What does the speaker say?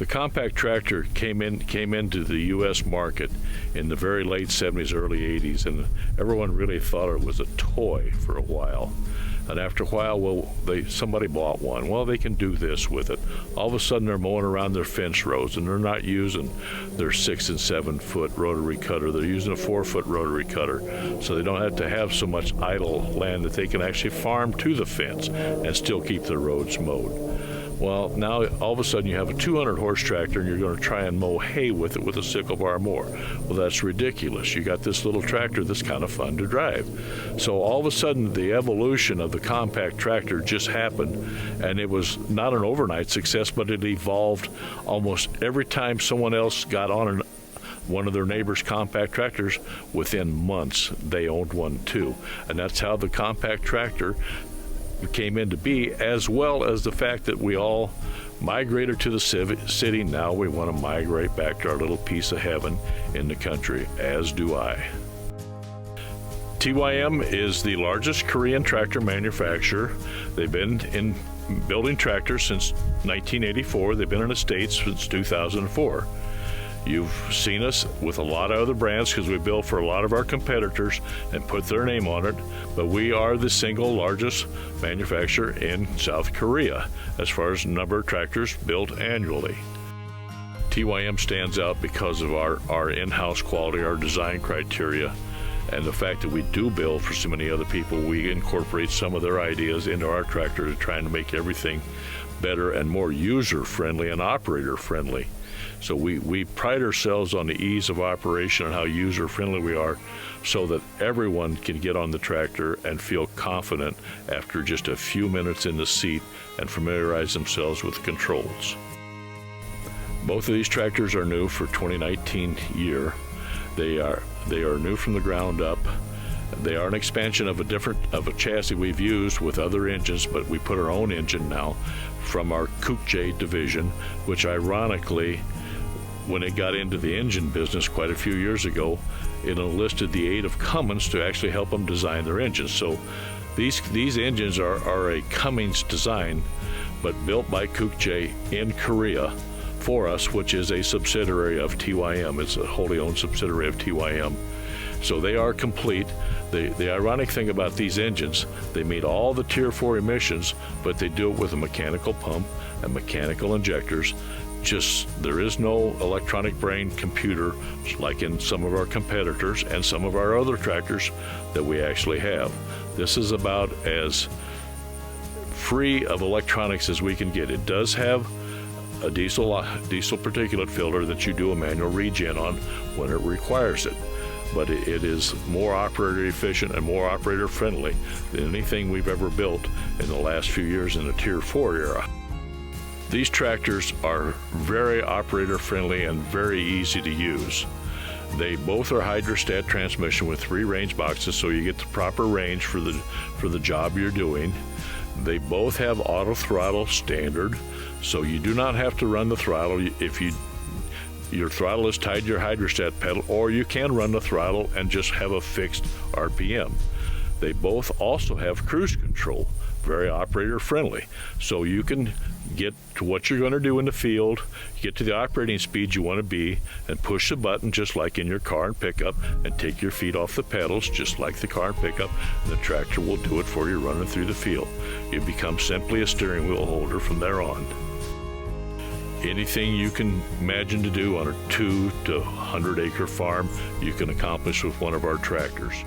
The compact tractor came into the U.S. market in the very late 70s, early 80s, and everyone really thought it was a toy for a while. And after a while, somebody bought one. Well, they can do this with it. All of a sudden, they're mowing around their fence rows, and they're not using their 6 and 7 foot rotary cutter. They're using a 4-foot rotary cutter, so they don't have to have so much idle land that they can actually farm to the fence and still keep their roads mowed. Well, now all of a sudden you have a 200-horse tractor and you're going to try and mow hay with it with a sickle bar mower. Well, that's ridiculous. You got this little tractor that's kind of fun to drive. So all of a sudden the evolution of the compact tractor just happened, and it was not an overnight success, but it evolved almost every time someone else got on one of their neighbors' compact tractors. Within months they owned one too. And that's how the compact tractor came into be, as well as the fact that we all migrated to the city. Now we want to migrate back to our little piece of heaven in the country, as do I. TYM is the largest Korean tractor manufacturer. They've been in building tractors since 1984. They've been in the States since 2004. You've seen us with a lot of other brands because we build for a lot of our competitors and put their name on it, but we are the single largest manufacturer in South Korea as far as the number of tractors built annually. TYM stands out because of our in-house quality, our design criteria, and the fact that we do build for so many other people. We incorporate some of their ideas into our tractor, trying to make everything better and more user-friendly and operator-friendly. So we pride ourselves on the ease of operation and how user-friendly we are, so that everyone can get on the tractor and feel confident after just a few minutes in the seat and familiarize themselves with the controls. Both of these tractors are new for 2019 year. They are new from the ground up. They are an expansion of a chassis we've used with other engines, but we put our own engine now from our Kukje division, which ironically, when it got into the engine business quite a few years ago, it enlisted the aid of Cummins to actually help them design their engines. So these engines are a Cummins design, but built by Kukje in Korea for us, which is a subsidiary of TYM. It's a wholly owned subsidiary of TYM. So they are complete. The ironic thing about these engines, they meet all the Tier 4 emissions, but they do it with a mechanical pump and mechanical injectors. There is no electronic brain computer like in some of our competitors and some of our other tractors that we actually have. This is about as free of electronics as we can get. It does have a diesel particulate filter that you do a manual regen on when it requires it, but it is more operator efficient and more operator friendly than anything we've ever built in the last few years in the Tier 4 era. These tractors are very operator friendly and very easy to use. They both are hydrostat transmission with 3 range boxes, so you get the proper range for the job you're doing. They both have auto throttle standard, so you do not have to run the throttle if your throttle is tied to your hydrostat pedal, or you can run the throttle and just have a fixed RPM. They both also have cruise control, very operator friendly, so you can get to what you're going to do in the field, get to the operating speed you want to be, and push the button just like in your car and pickup, and take your feet off the pedals just like the car and pickup, and the tractor will do it for you running through the field. You become simply a steering wheel holder from there on. Anything you can imagine to do on a 2 to 100 acre farm, you can accomplish with one of our tractors.